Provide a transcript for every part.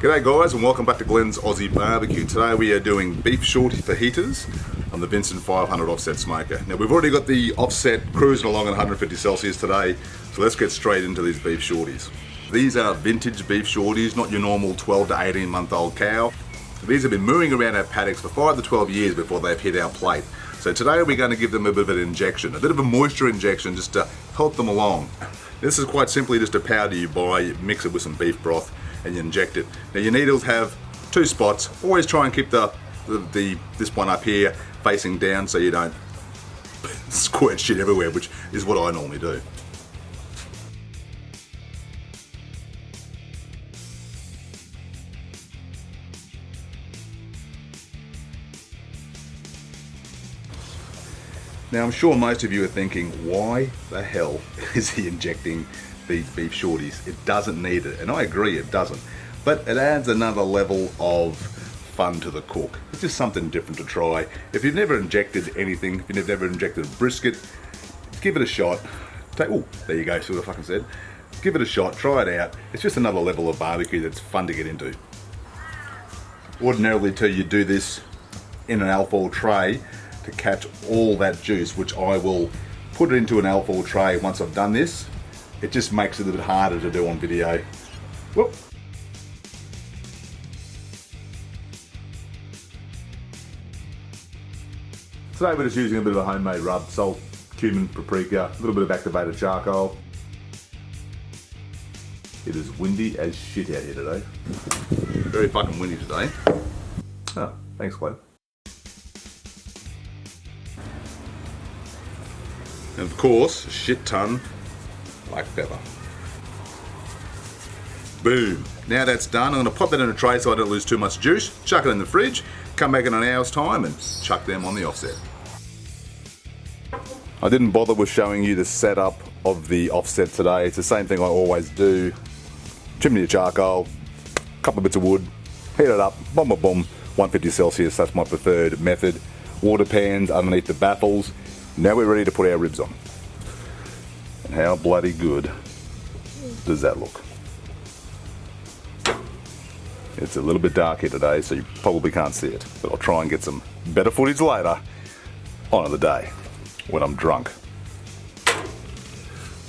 G'day guys and welcome back to Glen's Aussie Barbecue. Today we are doing beef shorty fajitas on the Vincent 500 offset smoker. Now we've already got the offset cruising along at 150 Celsius today, so let's get straight into these beef shorties. These are vintage beef shorties, not your normal 12 to 18 month old cow. These have been mooing around our paddocks for 5 to 12 years before they've hit our plate. So today we're going to give them a bit of an injection, a bit of a moisture injection just to help them along. This is quite simply just a powder you buy, you mix it with some beef broth and you inject it. Now your needles have 2 spots. Always try and keep this one up here facing down so you don't squirt shit everywhere, which is what I normally do. Now I'm sure most of you are thinking, why the hell is he injecting these beef shorties? It doesn't need it, and I agree it doesn't, but it adds another level of fun to the cook. It's just something different to try. If you've never injected anything, if you've never injected a brisket, give it a shot. Oh, there you go, see what I fucking said. Give it a shot, try it out. It's just another level of barbecue that's fun to get into. Ordinarily too, you do this in an alfoil tray to catch all that juice, which I will put it into an alfoil tray once I've done this. It just makes it a bit harder to do on video. Whoop. Today we're just using a bit of a homemade rub, salt, cumin, paprika, a little bit of activated charcoal. It is windy as shit out here today. Very fucking windy today. Oh, thanks Glen. And of course, a shit ton black pepper. Boom. Now that's done, I'm going to pop that in a tray so I don't lose too much juice, chuck it in the fridge, come back in an hour's time and chuck them on the offset. I didn't bother with showing you the setup of the offset today. It's the same thing I always do. Chimney of charcoal, couple of bits of wood, heat it up, boom, boom, boom, 150 Celsius, that's my preferred method. Water pans underneath the baffles. Now we're ready to put our ribs on. And how bloody good does that look? It's a little bit dark here today, so you probably can't see it, but I'll try and get some better footage later on in the day when I'm drunk.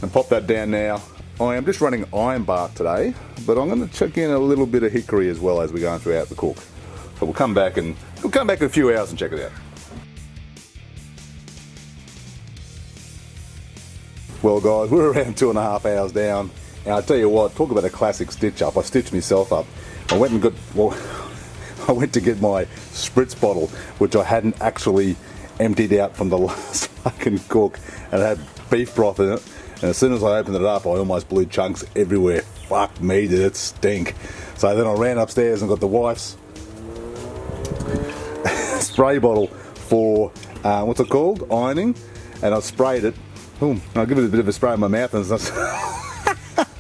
And pop that down now. I am just running iron bark today, but I'm going to chuck in a little bit of hickory as well as we're going throughout the cook. So we'll come back in a few hours and check it out. Well guys, we're around 2.5 hours down, and I'll tell you what, talk about a classic stitch up. I stitched myself up. I went to get my spritz bottle, which I hadn't actually emptied out from the last fucking cook, and it had beef broth in it, and as soon as I opened it up, I almost blew chunks everywhere. Fuck me, did it stink. So then I ran upstairs and got the wife's spray bottle for, what's it called? Ironing, and I sprayed it. Boom. I'll give it a bit of a spray in my mouth and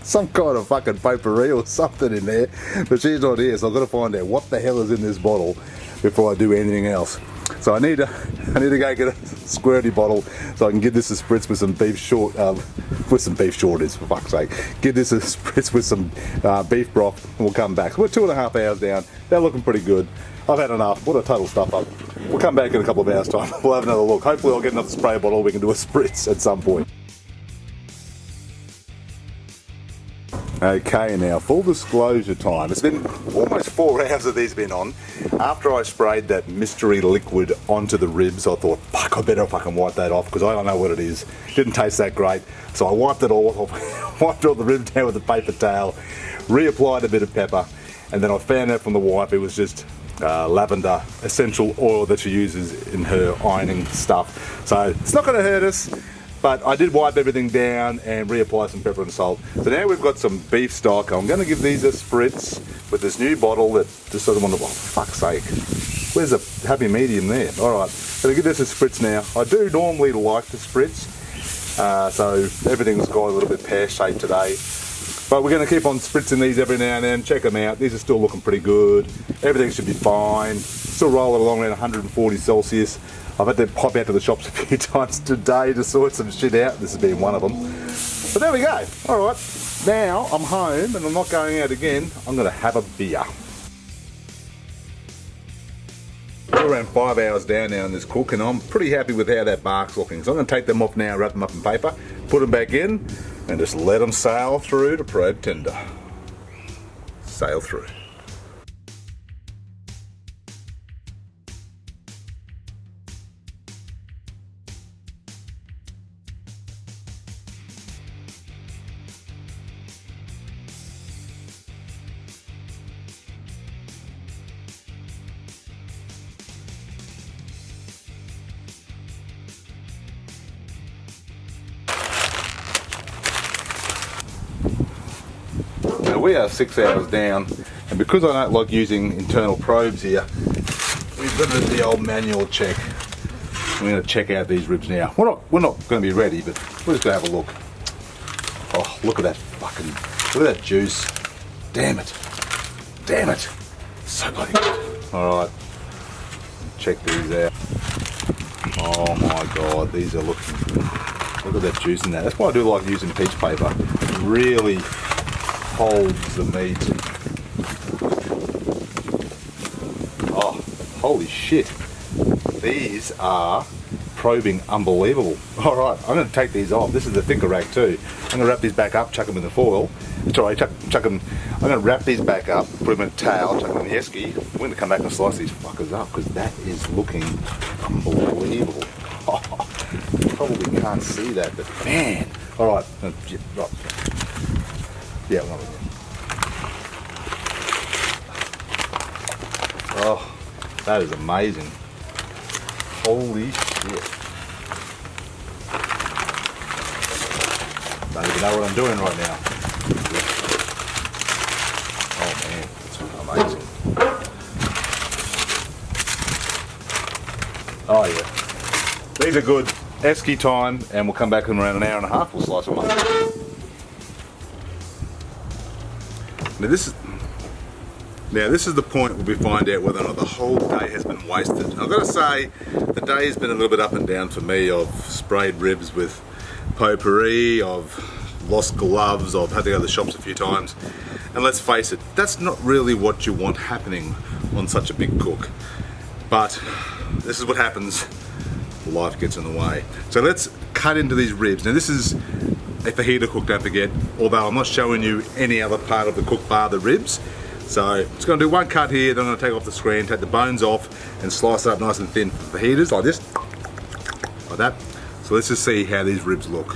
some kind of fucking potpourri or something in there, but she's not here, so I've got to find out what the hell is in this bottle before I do anything else. So I need to go get a squirty bottle so I can give this a spritz with some beef shorties, for fuck's sake. Give this a spritz with some beef broth and we'll come back. So we're 2.5 hours down. They're looking pretty good. I've had enough. What a total stuff up. We'll come back in a couple of hours time. We'll have another look. Hopefully I'll get another spray bottle. We can do a spritz at some point. Okay, now full disclosure time. It's been almost 4 hours that these been on. After I sprayed that mystery liquid onto the ribs, I thought, fuck, I better fucking wipe that off because I don't know what it is. Didn't taste that great. So I wiped it all off, wiped all the ribs down with a paper towel, reapplied a bit of pepper, and then I found out from the wife it was just lavender essential oil that she uses in her ironing stuff. So it's not going to hurt us. But I did wipe everything down and reapply some pepper and salt. So now we've got some beef stock. I'm going to give these a spritz with this new bottle that just sort of want to, oh, fuck's sake. Where's the happy medium there? All right, going to give this a spritz now. I do normally like the spritz, so everything's got a little bit pear-shaped today. But we're going to keep on spritzing these every now and then. Check them out. These are still looking pretty good. Everything should be fine. Still rolling along around 140 Celsius. I've had to pop out to the shops a few times today to sort some shit out. This has been one of them. But there we go. All right. Now I'm home and I'm not going out again. I'm going to have a beer. around 5 hours down now in this cook, and I'm pretty happy with how that bark's looking. So I'm going to take them off now, wrap them up in paper, put them back in, and just let them sail through to probe tender. Sail through. Now we are 6 hours down, and because I don't like using internal probes here, we've got to do the old manual check. We're going to check out these ribs now. We're not going to be ready, but we're just going to have a look. Oh, look at that look at that juice. Damn it. Damn it. So bloody good. Alright. Check these out. Oh my god, these are looking, look at that juice in that. That's why I do like using peach paper. It really holds the meat. Oh, holy shit. These are probing unbelievable. Alright, I'm going to take these off. This is the thicker rack too. I'm going to wrap these back up, chuck them in the foil. Sorry, chuck them. I'm going to wrap these back up, put them in a towel, chuck them in the esky. We're going to come back and slice these fuckers up because that is looking unbelievable. Oh, you probably can't see that, but man. Alright, right. Yeah, one of them. Oh, that is amazing. Holy shit. Don't even know what I'm doing right now. Oh man, it's amazing. Oh yeah. These are good. Esky time, and we'll come back in around an hour and a half. We'll slice them up. Now this is the point where we find out whether or not the whole day has been wasted. I've got to say, the day has been a little bit up and down for me. I've sprayed ribs with potpourri, I've lost gloves, I've had to go to the shops a few times. And let's face it, that's not really what you want happening on such a big cook. But this is what happens. Life gets in the way. So let's cut into these ribs. Now this is a fajita cook, don't forget, although I'm not showing you any other part of the cook bar the ribs. So just going to do one cut here, then I'm going to take off the screen, take the bones off and slice it up nice and thin for fajitas like this, like that. So let's just see how these ribs look.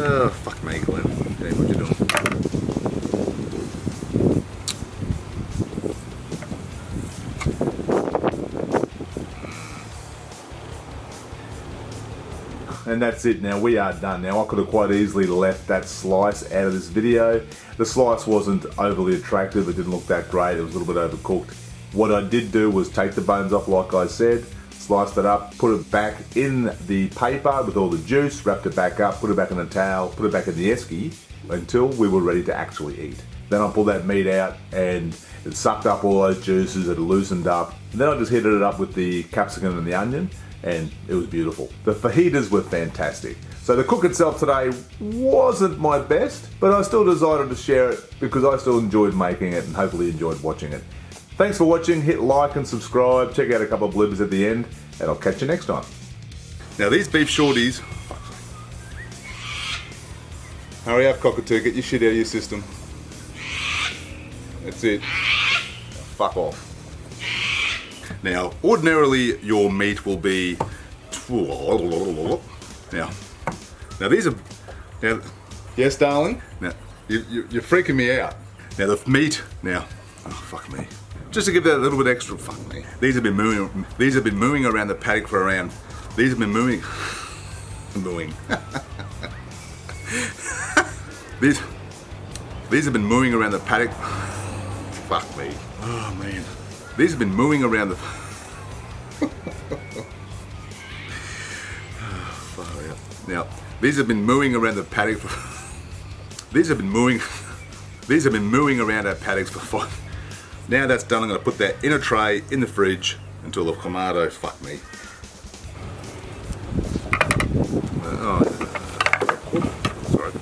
Oh, fuck me, Glen. Hey, what you doing? And that's it. Now we are done. Now I could have quite easily left that slice out of this video. The slice wasn't overly attractive. It didn't look that great. It was a little bit overcooked. What I did do was take the bones off like I said, sliced it up, put it back in the paper with all the juice, wrapped it back up, put it back in a towel, put it back in the esky until we were ready to actually eat. Then I pulled that meat out and it sucked up all those juices, it loosened up. And then I just heated it up with the capsicum and the onion, and it was beautiful. The fajitas were fantastic. So the cook itself today wasn't my best, but I still decided to share it because I still enjoyed making it and hopefully enjoyed watching it. Thanks for watching, hit like and subscribe, check out a couple of blippers at the end, and I'll catch you next time. Now these beef shorties, hurry up cockatoo, get your shit out of your system. That's it. Fuck off. Now, ordinarily your meat will be now these are yes, darling. Now you're freaking me out. Now the meat now. Oh fuck me. Just to give that a little bit extra. Fuck me. These have been mooing. These have been mooing around the paddock for around. These have been mooing. These have been mooing around the paddock. Fuck me. Oh man. These have been mooing around the. Now, these have been mooing around the paddock. These have been mooing around our paddocks for 5. Now that's done, I'm going to put that in a tray in the fridge until the clamato. Fuck me. Sorry.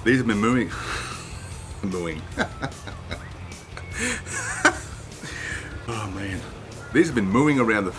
These have been mooing. Mooing. Oh man. These have been mooing around the...